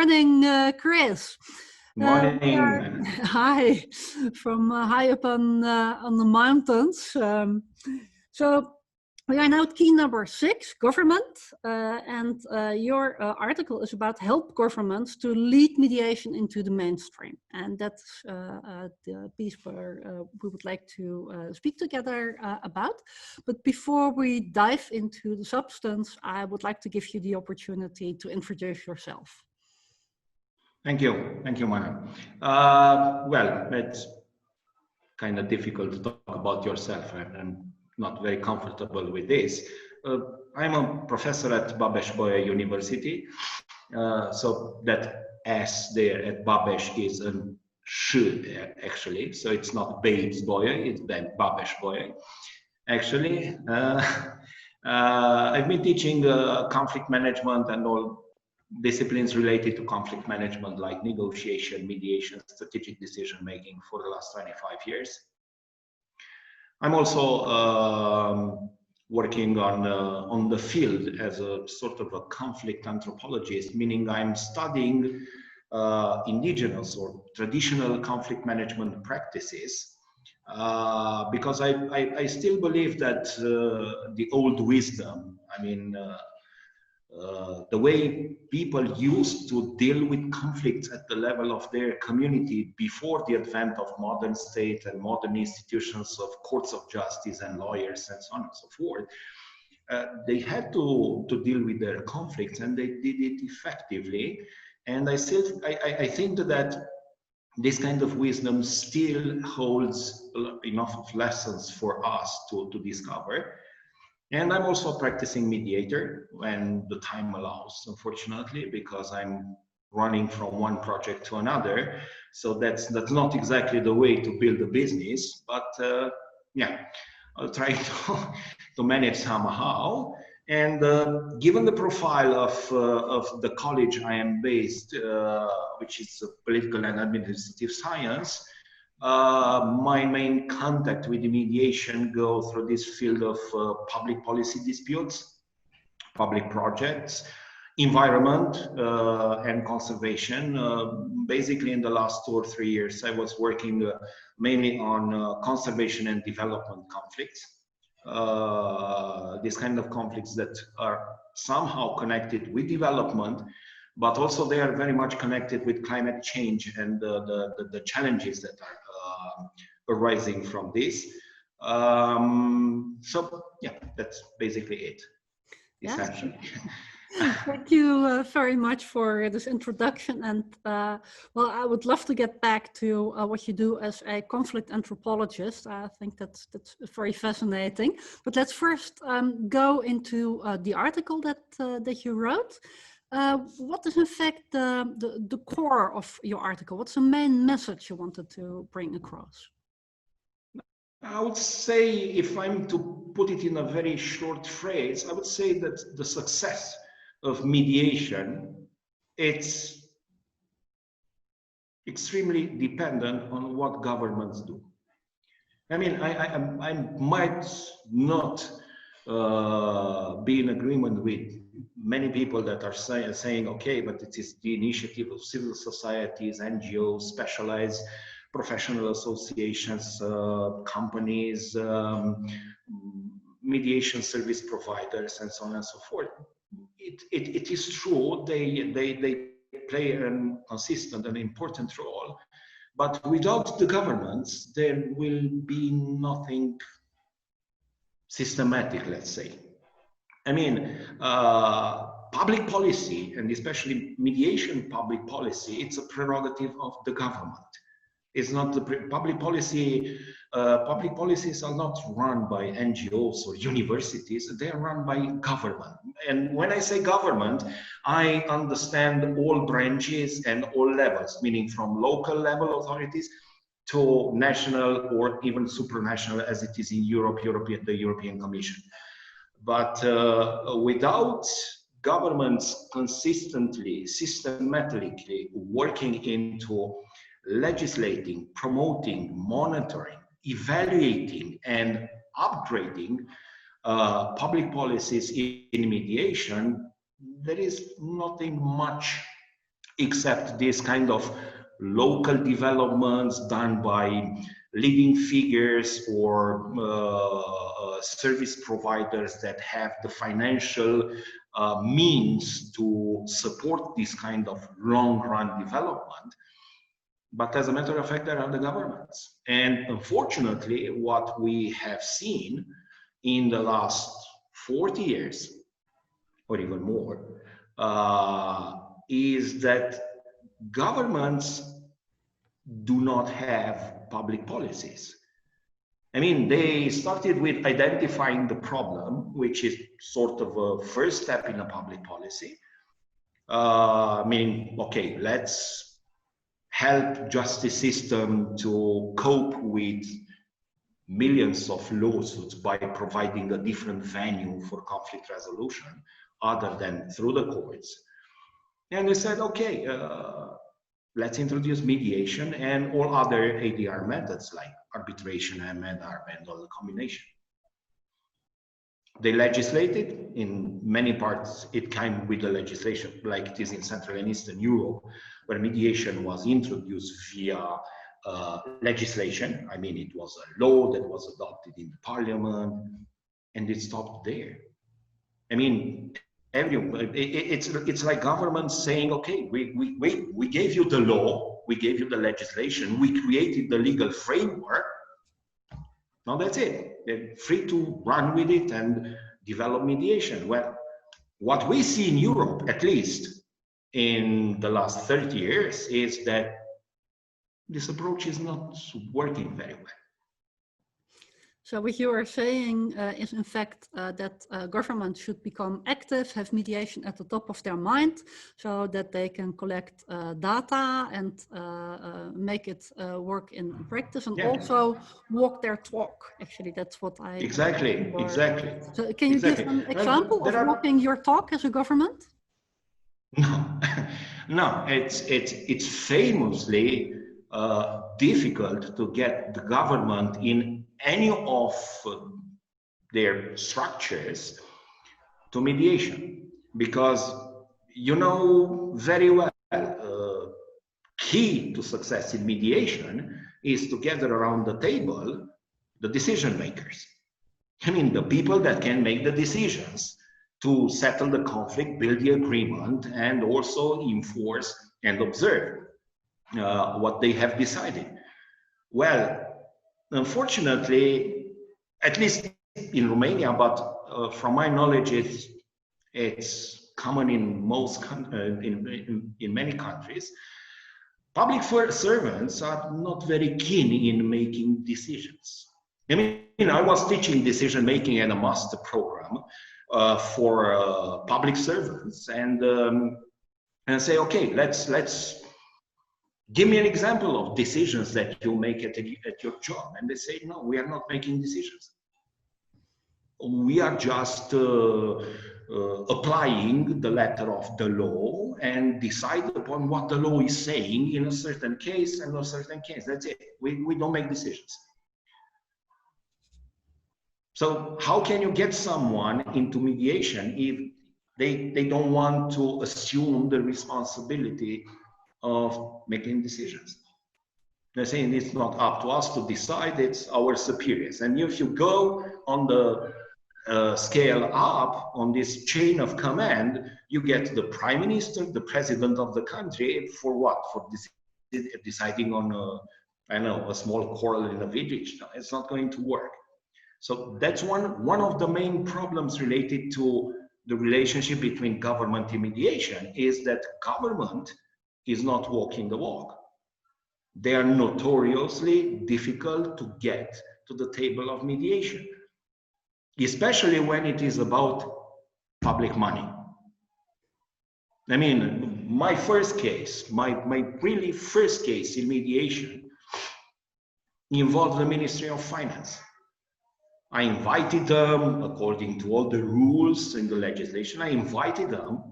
morning, Chris. Morning. Hi, from high up on the mountains. So we are now at key number 6, government, and your article is about help governments to lead mediation into the mainstream, and that's the piece where we would like to speak together about. But before we dive into the substance, I would like to give you the opportunity to introduce yourself. Thank you, Mana. Well, it's kind of difficult to talk about yourself. I'm not very comfortable with this. I'm a professor at Babes-Bolyai University. So that S there at Babes is a sh actually. So it's not Babes-Bolyai, it's Babes-Bolyai. Actually, I've been teaching conflict management and all disciplines related to conflict management like negotiation, mediation, strategic decision making for the last 25 years. I'm also working on the field as a sort of a conflict anthropologist, meaning I'm studying indigenous or traditional conflict management practices, because I still believe that the old wisdom, I mean, the way people used to deal with conflicts at the level of their community before the advent of modern state and modern institutions of courts of justice and lawyers and so on and so forth, they had to deal with their conflicts, and they did it effectively. And I think that this kind of wisdom still holds enough of lessons for us to discover. And I'm also a practicing mediator when the time allows, unfortunately, because I'm running from one project to another. So that's not exactly the way to build a business, but yeah, I'll try to manage somehow. And given the profile of the college I am based, which is political and administrative science, my main contact with the mediation go through this field of public policy disputes, public projects, environment, and conservation. Basically, in the last 2 or 3 years, I was working mainly on conservation and development conflicts. These kind of conflicts that are somehow connected with development, but also they are very much connected with climate change and the challenges that are arising from this. So yeah, that's basically it, essentially. Thank you very much for this introduction. And well, I would love to get back to what you do as a conflict anthropologist. I think that's very fascinating. But let's first go into the article that you wrote. What is in fact the core of your article? What's the main message you wanted to bring across? I would say, if I'm to put it in a very short phrase, I would say that the success of mediation, it's extremely dependent on what governments do. I mean, I might not be in agreement with many people that are saying, okay, but it is the initiative of civil societies, NGOs, specialized professional associations, companies, mediation service providers, and so on and so forth. It is true, they play a consistent and important role, but without the governments, there will be nothing systematic, let's say. I mean, public policy, and especially mediation public policy, it's a prerogative of the government. It's not the public policy. Public policies are not run by NGOs or universities. They are run by government. And when I say government, I understand all branches and all levels, meaning from local level authorities to national or even supranational, as it is in Europe, the European Commission. But without governments consistently, systematically working into legislating, promoting, monitoring, evaluating, and upgrading public policies in mediation, there is nothing much except this kind of local developments done by leading figures or service providers that have the financial means to support this kind of long-run development. But as a matter of fact, there are the governments. And unfortunately, what we have seen in the last 40 years, or even more, is that governments do not have public policies. I mean, they started with identifying the problem, which is sort of a first step in a public policy. Meaning, okay, let's help justice system to cope with millions of lawsuits by providing a different venue for conflict resolution other than through the courts. And they said, okay, let's introduce mediation and all other ADR methods like arbitration, MNR, and all the combination. They legislated. In many parts, it came with the legislation, like it is in Central and Eastern Europe, where mediation was introduced via legislation. I mean, it was a law that was adopted in the parliament, and it stopped there. I mean, it's like government saying, okay, we gave you the law, we gave you the legislation, we created the legal framework. Now that's it. They're free to run with it and develop mediation. Well, what we see in Europe, at least in the last 30 years, is that this approach is not working very well. So what you are saying is in fact that governments should become active, have mediation at the top of their mind, so that they can collect data and make it work in practice, and also walk their talk. Actually, that's what I... Exactly. So can you give an example of walking your talk as a government? No, it's famously difficult to get the government in any of their structures to mediation, because you know very well key to success in mediation is to gather around the table the decision makers. I mean, the people that can make the decisions to settle the conflict, build the agreement, and also enforce and observe what they have decided. Well, unfortunately, at least in Romania, but from my knowledge, it's common in most in many countries. Public servants are not very keen in making decisions. I mean, I was teaching decision making in a master program for public servants, and say, okay, let's give me an example of decisions that you make at your job. And they say, no, we are not making decisions. We are just applying the letter of the law and decide upon what the law is saying in a certain case and a certain case. That's it. We don't make decisions. So how can you get someone into mediation if they don't want to assume the responsibility of making decisions? They're saying it's not up to us to decide, it's our superiors. And if you go on the scale up on this chain of command, you get the prime minister, the president of the country, for what? For deciding on a small quarrel in a village. No, it's not going to work. So that's one of the main problems related to the relationship between government and mediation, is that government is not walking the walk. They are notoriously difficult to get to the table of mediation, especially when it is about public money. I mean, my first case, my really first case in mediation involved the Ministry of Finance. I invited them, according to all the rules in the legislation, I invited them.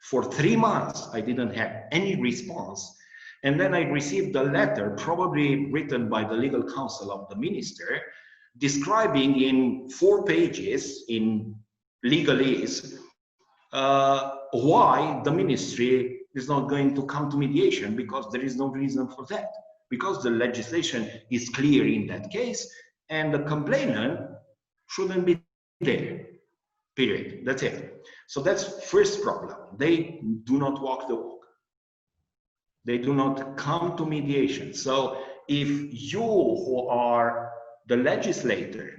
For 3 months, I didn't have any response. And then I received a letter, probably written by the legal counsel of the minister, describing in 4 pages in legalese why the ministry is not going to come to mediation because there is no reason for that. Because the legislation is clear in that case, and the complainant shouldn't be there. Period. That's it. So that's first problem. They do not walk the walk. They do not come to mediation. So if you who are the legislator,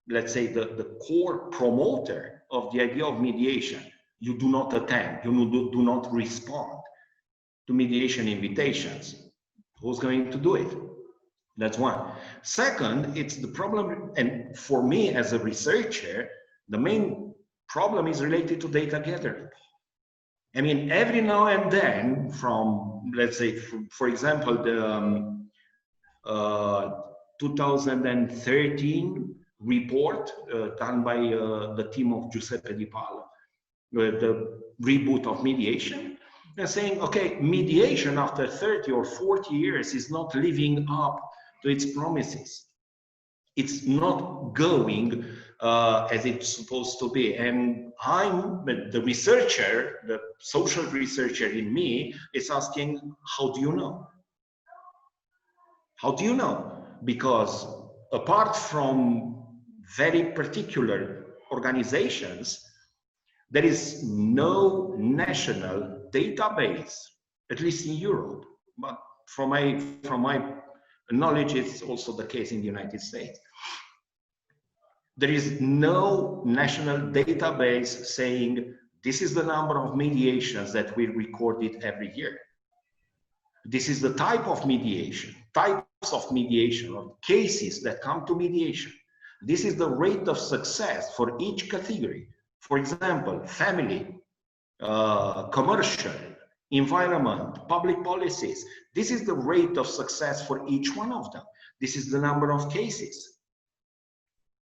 let's say the core promoter of the idea of mediation, you do not attend, you do not respond to mediation invitations, who's going to do it? That's one. Second, it's the problem, and for me as a researcher, the main problem is related to data gathering. I mean, every now and then from, let's say, for example, the 2013 report done by the team of Giuseppe Di Paolo, the reboot of mediation, they're saying, okay, mediation after 30 or 40 years is not living up to its promises. It's not going as it's supposed to be. And I'm the researcher, the social researcher in me is asking, how do you know? How do you know? Because apart from very particular organizations, there is no national database, at least in Europe. But from my knowledge, it's also the case in the United States. There is no national database saying this is the number of mediations that we recorded every year. This is the type of mediation, types of mediation, or cases that come to mediation. This is the rate of success for each category. For example, family, commercial, environment, public policies. This is the rate of success for each one of them. This is the number of cases.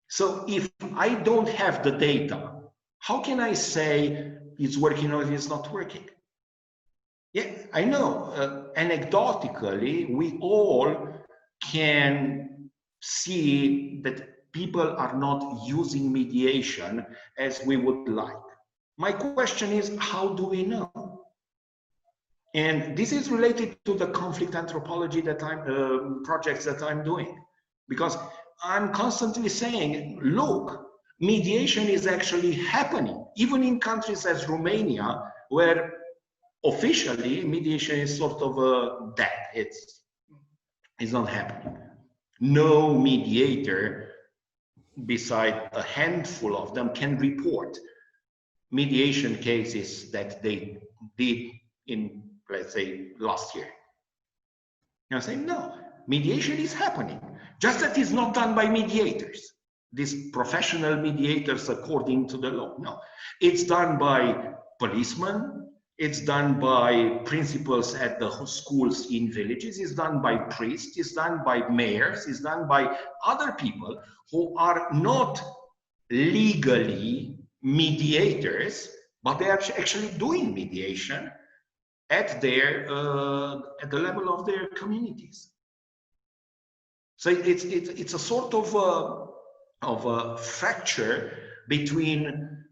So if I don't have the data, how can I say it's working or it's not working? Yeah, I know, anecdotally, we all can see that people are not using mediation as we would like. My question is, how do we know? And this is related to the conflict anthropology that projects that I'm doing, because I'm constantly saying, look, mediation is actually happening, even in countries as Romania, where officially mediation is sort of dead. It's not happening. No mediator, beside a handful of them, can report mediation cases that they did in, let's say, last year. I'm saying, no, mediation is happening, just that it's not done by mediators, these professional mediators according to the law. No, it's done by policemen, it's done by principals at the schools in villages, it's done by priests, it's done by mayors, it's done by other people who are not legally mediators, but they are actually doing mediation at their at the level of their communities. So it's a sort of a fracture between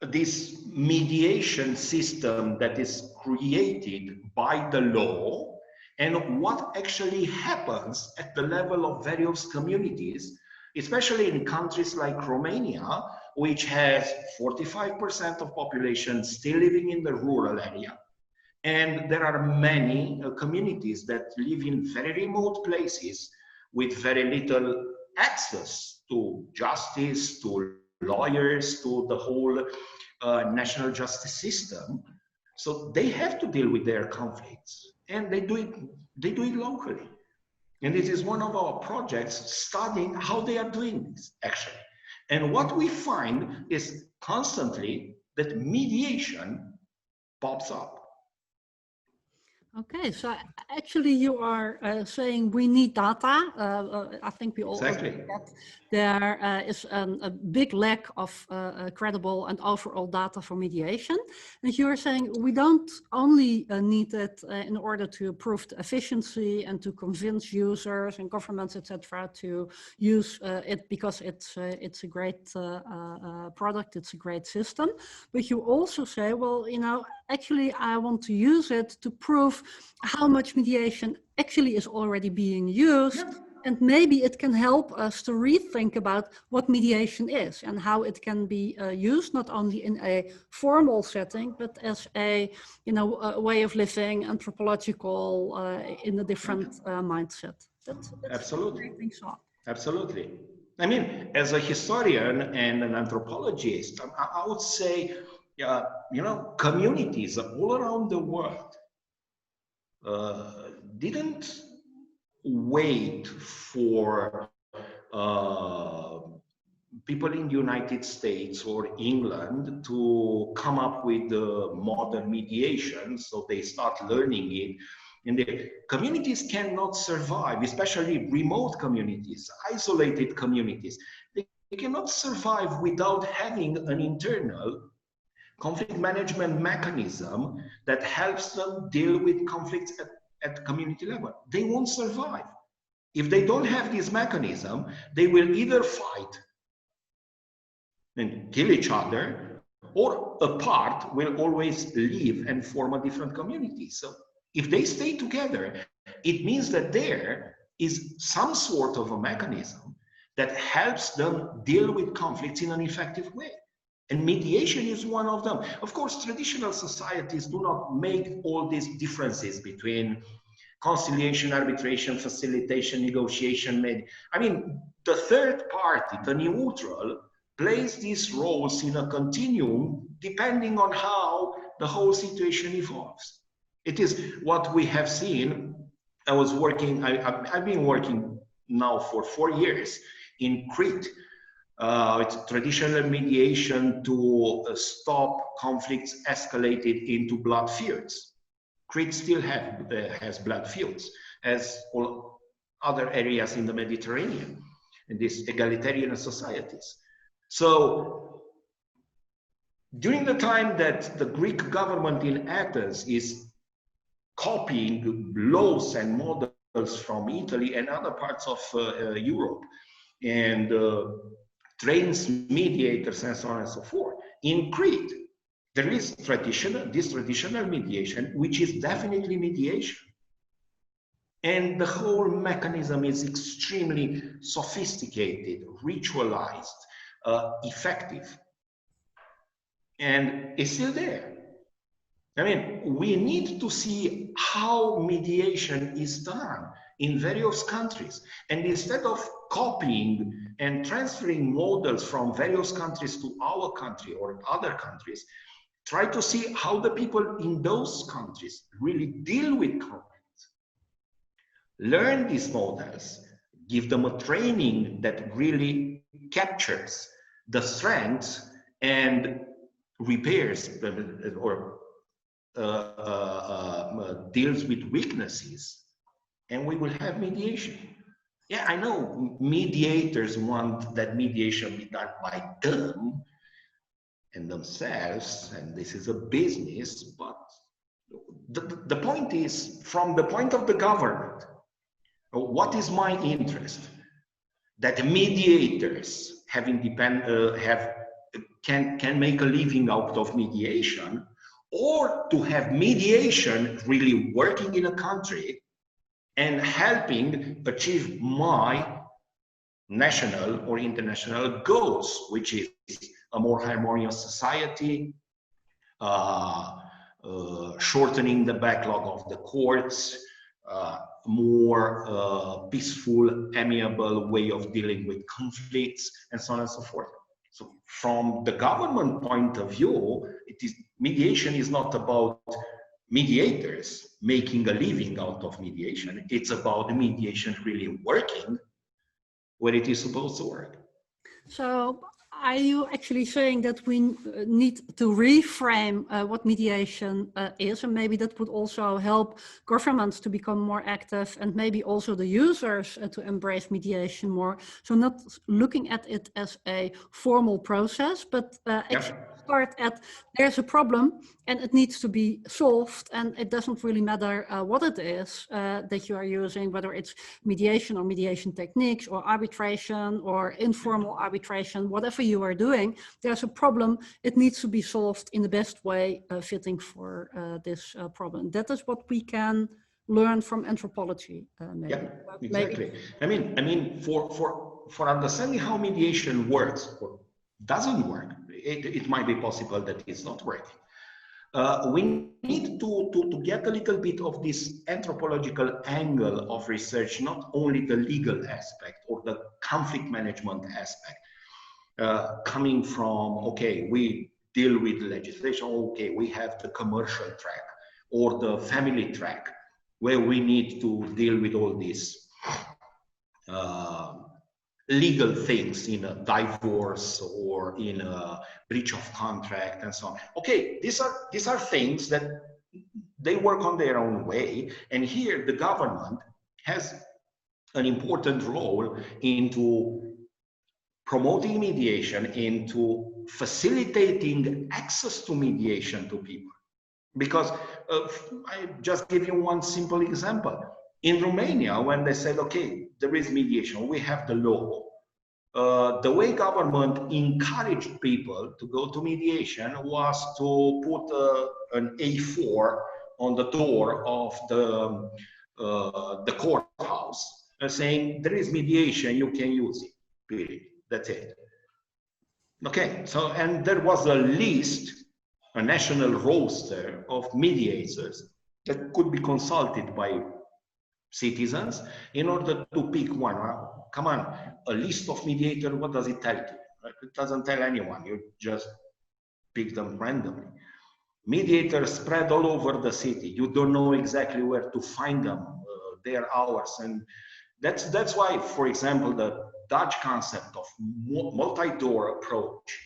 this mediation system that is created by the law and what actually happens at the level of various communities, especially in countries like Romania, which has 45% of population still living in the rural area. And there are many communities that live in very remote places with very little access to justice, to lawyers, to the whole national justice system. So they have to deal with their conflicts, and they do it locally. And this is one of our projects, studying how they are doing this actually. And what we find is constantly that mediation pops up. Okay, so actually you are saying we need data. I think we all agree that there is a big lack of credible and overall data for mediation. And you are saying we don't only need it in order to improve the efficiency and to convince users and governments, etc., to use it because it's a great product, it's a great system. But you also say, well, you know, actually I want to use it to prove how much mediation actually is already being used. Yeah. And maybe it can help us to rethink about what mediation is and how it can be used not only in a formal setting, but as a, a way of living, anthropological, in a different mindset. That's Absolutely. I think so. Absolutely. I mean, as a historian and an anthropologist, I would say, communities all around the world didn't wait for people in the United States or England to come up with the modern mediation, so they start learning it. And the communities cannot survive, especially remote communities, isolated communities. They cannot survive without having an internal conflict management mechanism that helps them deal with conflicts at community level. They won't survive. If they don't have this mechanism, they will either fight and kill each other, or a part will always leave and form a different community. So if they stay together, it means that there is some sort of a mechanism that helps them deal with conflicts in an effective way. And mediation is one of them. Of course, traditional societies do not make all these differences between conciliation, arbitration, facilitation, negotiation. I mean, the third party, the neutral, plays these roles in a continuum depending on how the whole situation evolves. It is what we have seen. I've been working now for 4 years in Crete. It's traditional mediation to stop conflicts escalated into blood feuds. Crete still has blood feuds, as all other areas in the Mediterranean, in these egalitarian societies. So during the time that the Greek government in Athens is copying laws and models from Italy and other parts of Europe, and trains mediators and so on and so forth, in Crete, there is this traditional mediation, which is definitely mediation. And the whole mechanism is extremely sophisticated, ritualized, effective, and it's still there. I mean, we need to see how mediation is done in various countries. And instead of copying and transferring models from various countries to our country or other countries, try to see how the people in those countries really deal with conflicts. Learn these models, give them a training that really captures the strengths and repairs or deals with weaknesses, and we will have mediation. Yeah, I know mediators want that mediation be done by them and themselves, and this is a business, but the point is, from the point of the government, what is my interest? That mediators can make a living out of mediation, or to have mediation really working in a country and helping achieve my national or international goals, which is a more harmonious society, shortening the backlog of the courts, more peaceful, amiable way of dealing with conflicts, and so on and so forth. So from the government point of view, mediation is not about mediators making a living out of mediation. It's about mediation really working where it is supposed to work. So are you actually saying that we need to reframe what mediation is, and maybe that would also help governments to become more active, and maybe also the users to embrace mediation more? So not looking at it as a formal process, but actually start at there's a problem and it needs to be solved, and it doesn't really matter what it is that you are using, whether it's mediation or mediation techniques or arbitration or informal arbitration, whatever you are doing, there's a problem, it needs to be solved in the best way fitting for this problem. That is what we can learn from anthropology, maybe. Yeah, exactly. Maybe. I mean, for understanding how mediation works or doesn't work, it might be possible that it's not working. We need to get a little bit of this anthropological angle of research, not only the legal aspect or the conflict management aspect, coming from, okay, we deal with legislation, okay, we have the commercial track or the family track, where we need to deal with all these legal things in a divorce or in a breach of contract and so on. Okay, these are things that they work on their own way, and here the government has an important role into promoting mediation, into facilitating access to mediation to people. Because I just give you one simple example. In Romania, when they said, okay, there is mediation, we have the law, the way government encouraged people to go to mediation was to put an A4 on the door of the courthouse, saying there is mediation, you can use it, period. That's it. Okay, so, and there was a list, a national roster of mediators that could be consulted by citizens in order to pick one. Come on, a list of mediators, what does it tell you? It doesn't tell anyone, you just pick them randomly. Mediators spread all over the city. You don't know exactly where to find them, their hours. And that's why, for example, the Dutch concept of multi-door approach,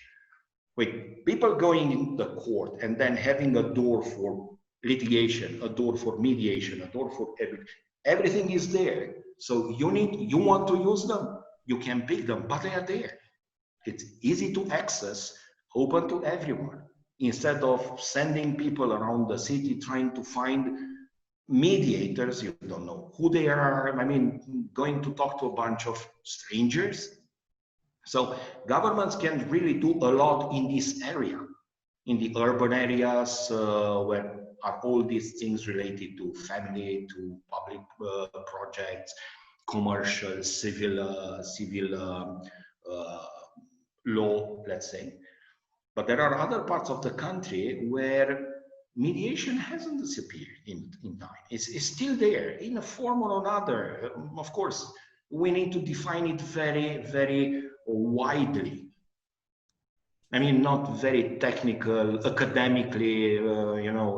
with people going in the court and then having a door for litigation, a door for mediation, a door for everything is there. So you want to use them, you can pick them, but they are there. It's easy to access, open to everyone, instead of sending people around the city trying to find mediators. You don't know who they are. I mean, going to talk to a bunch of strangers. So governments can really do a lot in this area, in the urban areas where are all these things related to family, to public projects, commercial, civil law, let's say. But there are other parts of the country where mediation hasn't disappeared in time. It's still there in a form or another. Of course, we need to define it very, very widely. I mean, not very technical, academically,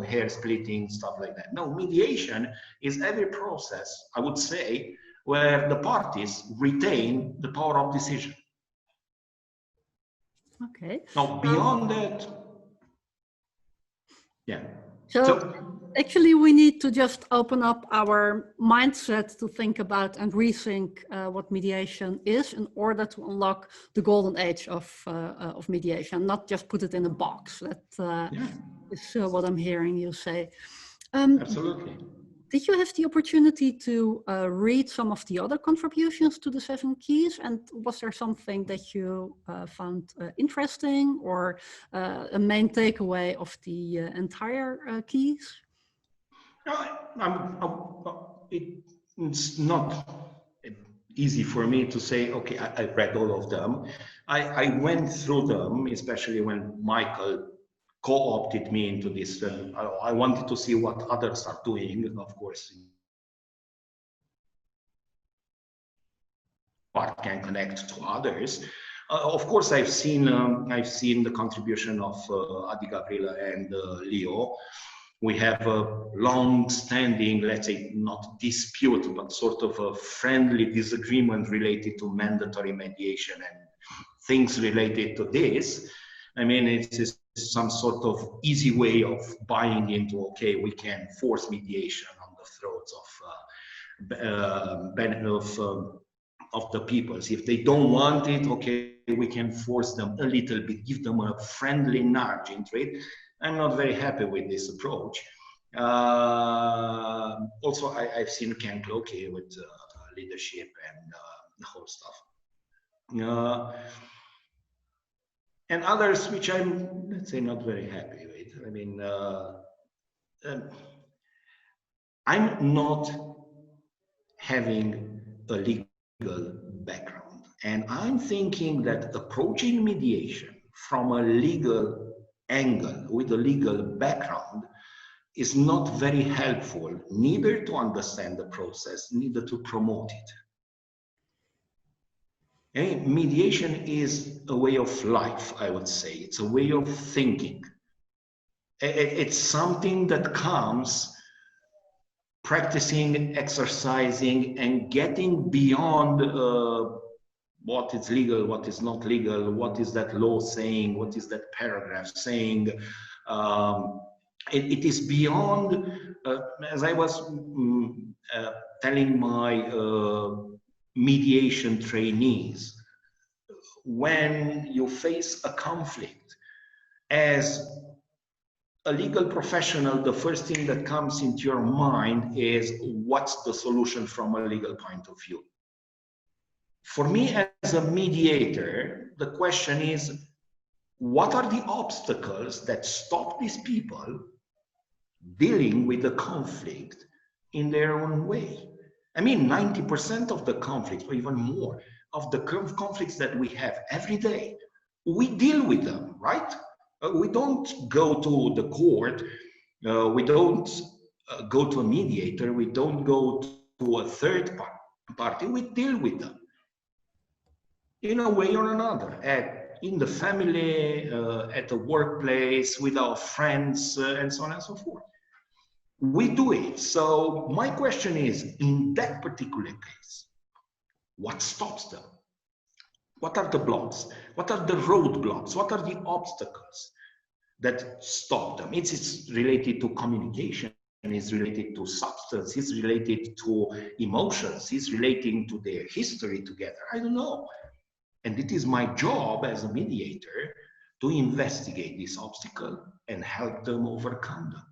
hair splitting, stuff like that. No, mediation is every process, I would say, where the parties retain the power of decision. Okay. Now, beyond that, yeah. So actually, we need to just open up our mindset to think about and rethink what mediation is in order to unlock the golden age of mediation, not just put it in a box. That is what I'm hearing you say. Absolutely. Did you have the opportunity to read some of the other contributions to the 7 keys? And was there something that you found interesting, or a main takeaway of the entire keys? It's not easy for me to say, okay, I read all of them. I went through them, especially when Michael co-opted me into this. I wanted to see what others are doing, of course. What can connect to others. Of course, I've seen the contribution of Adi Gavrila and Leo. We have a long-standing, let's say, not dispute, but sort of a friendly disagreement related to mandatory mediation and things related to this. I mean, it's some sort of easy way of buying into, okay, we can force mediation on the throats of the peoples. If they don't want it, okay, we can force them a little bit, give them a friendly nudge into it. I'm not very happy with this approach. Also, I've seen Ken Cloakey with leadership and the whole stuff. And others which I'm, let's say, not very happy with. I mean, I'm not having a legal background, and I'm thinking that approaching mediation from a legal angle with a legal background is not very helpful, neither to understand the process, neither to promote it. And mediation is a way of life, I would say. It's a way of thinking. It's something that comes practicing, exercising, and getting beyond what is legal, what is not legal, what is that law saying, what is that paragraph saying. It is beyond, as I was telling my mediation trainees, when you face a conflict as a legal professional, the first thing that comes into your mind is what's the solution from a legal point of view. For me as a mediator, the question is, what are the obstacles that stop these people dealing with the conflict in their own way? I mean, 90% of the conflicts, or even more, of the conflicts that we have every day, we deal with them, right? We don't go to the court, we don't go to a mediator, we don't go to a third party, we deal with them in a way or another, in the family, at the workplace, with our friends, and so on and so forth. We do it. So my question is, in that particular case, what stops them? What are the blocks? What are the roadblocks? What are the obstacles that stop them? It's related to communication, it's related to substance, it's related to emotions, it's relating to their history together. I don't know. And it is my job as a mediator to investigate this obstacle and help them overcome them.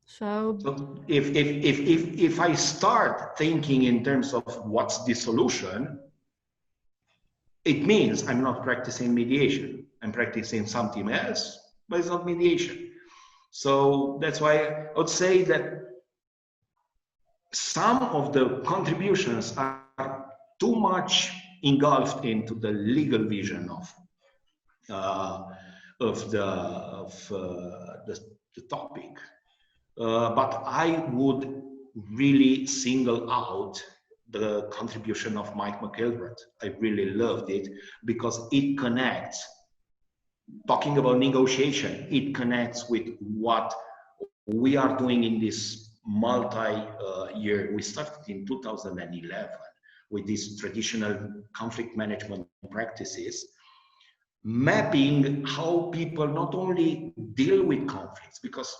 So if I start thinking in terms of what's the solution, it means I'm not practicing mediation. I'm practicing something else, but it's not mediation. So that's why I would say that some of the contributions are too much engulfed into the legal vision of the topic. But I would really single out the contribution of Mike McElrath. I really loved it because it connects, talking about negotiation, it connects with what we are doing in this multi-year. We started in 2011 with these traditional conflict management practices, mapping how people not only deal with conflicts, because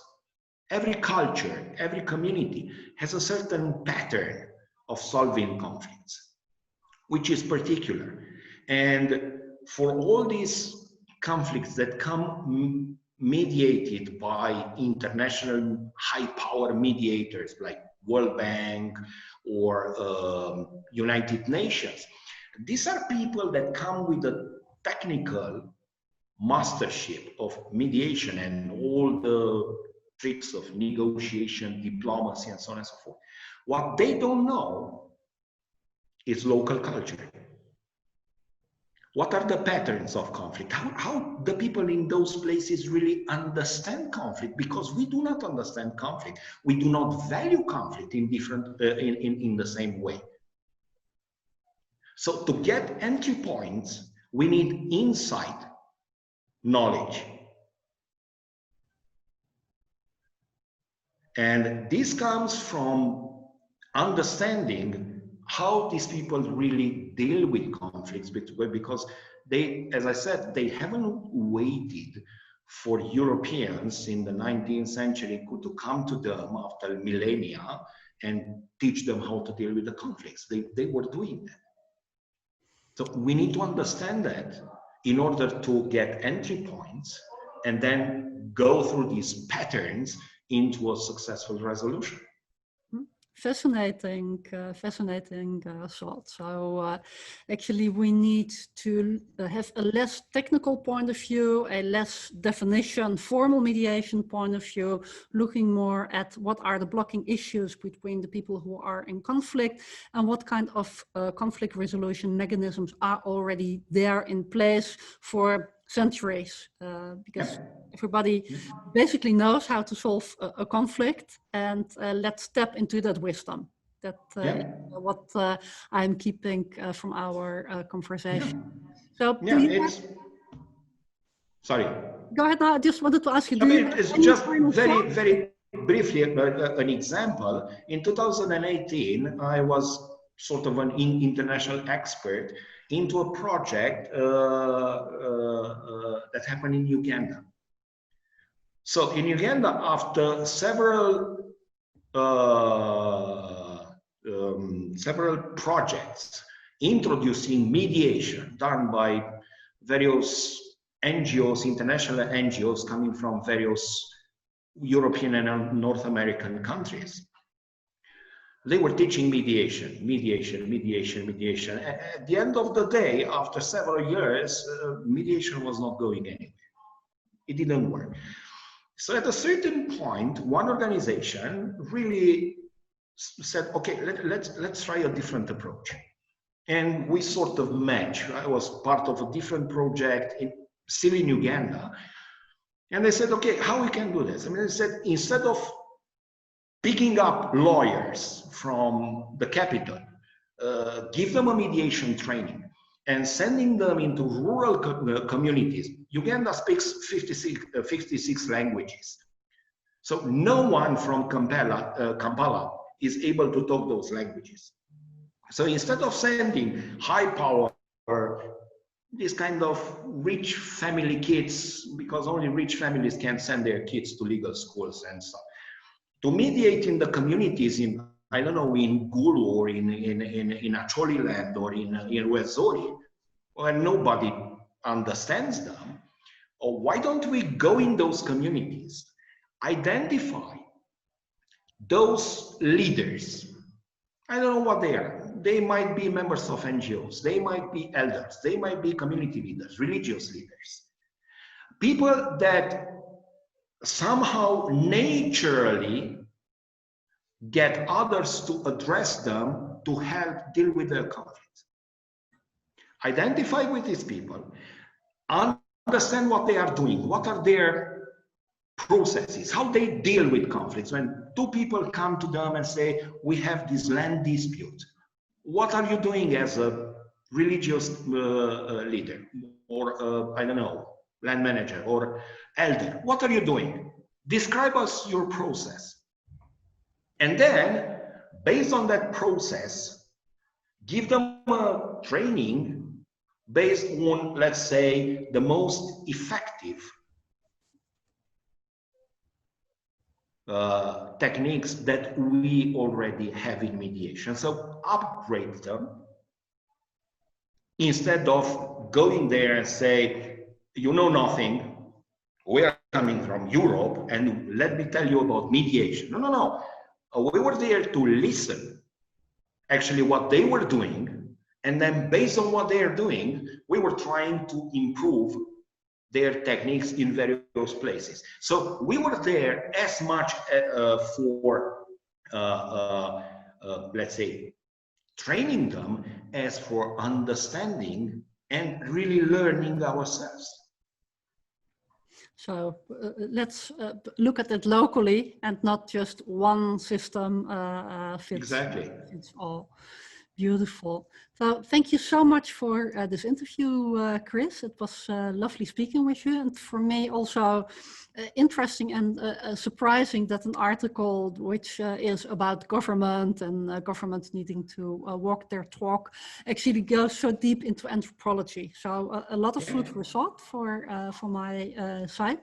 every culture, every community has a certain pattern of solving conflicts, which is particular. And for all these conflicts that come mediated by international high-power mediators like World Bank or United Nations, these are people that come with a technical mastership of mediation and all the tricks of negotiation, diplomacy, and so on and so forth. What they don't know is local culture. What are the patterns of conflict? How the people in those places really understand conflict? Because we do not understand conflict. We do not value conflict in different in the same way. So to get entry points, we need insight, knowledge. And this comes from understanding how these people really deal with conflicts, because they, as I said, they haven't waited for Europeans in the 19th century to come to them after millennia and teach them how to deal with the conflicts. They were doing that. So we need to understand that in order to get entry points and then go through these patterns into a successful resolution. Fascinating, thought. So actually we need to have a less technical point of view, a less definition, formal mediation point of view, looking more at what are the blocking issues between the people who are in conflict and what kind of conflict resolution mechanisms are already there in place for centuries, because everybody basically knows how to solve a conflict, and let's tap into that wisdom. That is what I'm keeping from our conversation. So do you sorry. Go ahead now. I just wanted to ask you, It's just very briefly an example. In 2018, I was sort of an international expert into a project that happened in Uganda. So in Uganda, after several projects introducing mediation done by various NGOs, international NGOs coming from various European and North American countries, they were teaching mediation. At the end of the day, after several years, mediation was not going anywhere. It didn't work. So at a certain point, one organization really said, okay, let's try a different approach. And we sort of matched. I was part of a different project still in Uganda. And they said, okay, how we can do this? I mean, they said, instead of picking up lawyers from the capital, give them a mediation training and sending them into rural communities. Uganda speaks 56 languages. So no one from Kampala is able to talk those languages. So instead of sending high power, this kind of rich family kids, because only rich families can send their kids to legal schools and stuff, to mediate in the communities in, I don't know, in Gulu or in Acholi land or in Wezori, where nobody understands them, or why don't we go in those communities, identify those leaders? I don't know what they are. They might be members of NGOs, they might be elders, they might be community leaders, religious leaders, people that somehow naturally get others to address them to help deal with their conflicts. Identify with these people, understand what they are doing, what are their processes, how they deal with conflicts. When two people come to them and say, we have this land dispute, what are you doing as a religious leader or I don't know, land manager or elder? What are you doing? Describe us your process. And then, based on that process, give them a training based on, let's say, the most effective techniques that we already have in mediation. So upgrade them instead of going there and say, you know nothing, we are coming from Europe and let me tell you about mediation. No. We were there to listen actually what they were doing, and then based on what they are doing, we were trying to improve their techniques in various places. So we were there as much for, let's say, training them as for understanding and really learning ourselves. So let's look at it locally and not just one system fits all. Beautiful. So thank you so much for this interview, Chris. It was lovely speaking with you, and for me also interesting and surprising that an article which is about government and governments needing to walk their talk actually goes so deep into anthropology. So a lot of food for thought for my side.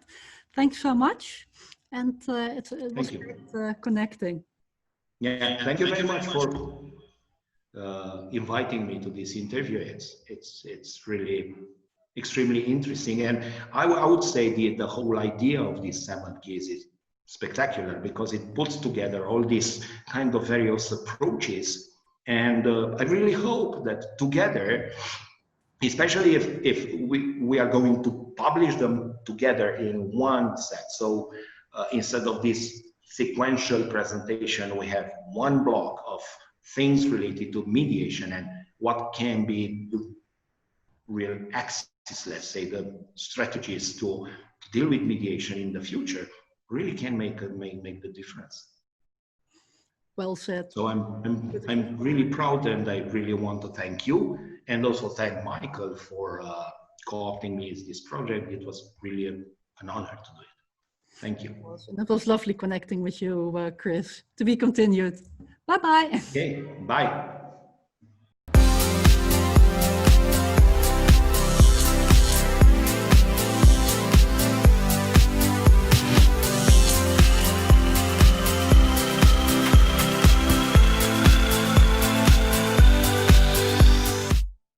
Thanks so much, and it was great connecting. Yeah, thank you very much for inviting me to this interview. It's really extremely interesting, and I would say the whole idea of this 7 keys is spectacular because it puts together all these kind of various approaches, and I really hope that together, especially if we are going to publish them together in one set, so instead of this sequential presentation, we have one block of things related to mediation and what can be the real axis, let's say, the strategies to deal with mediation in the future really can make the difference. Well said. So I'm really proud, and I really want to thank you, and also thank Michael for co-opting me in this project. It was really an honor to do it. Thank you. It was lovely connecting with you, Chris. To be continued. Bye-bye. Okay, bye.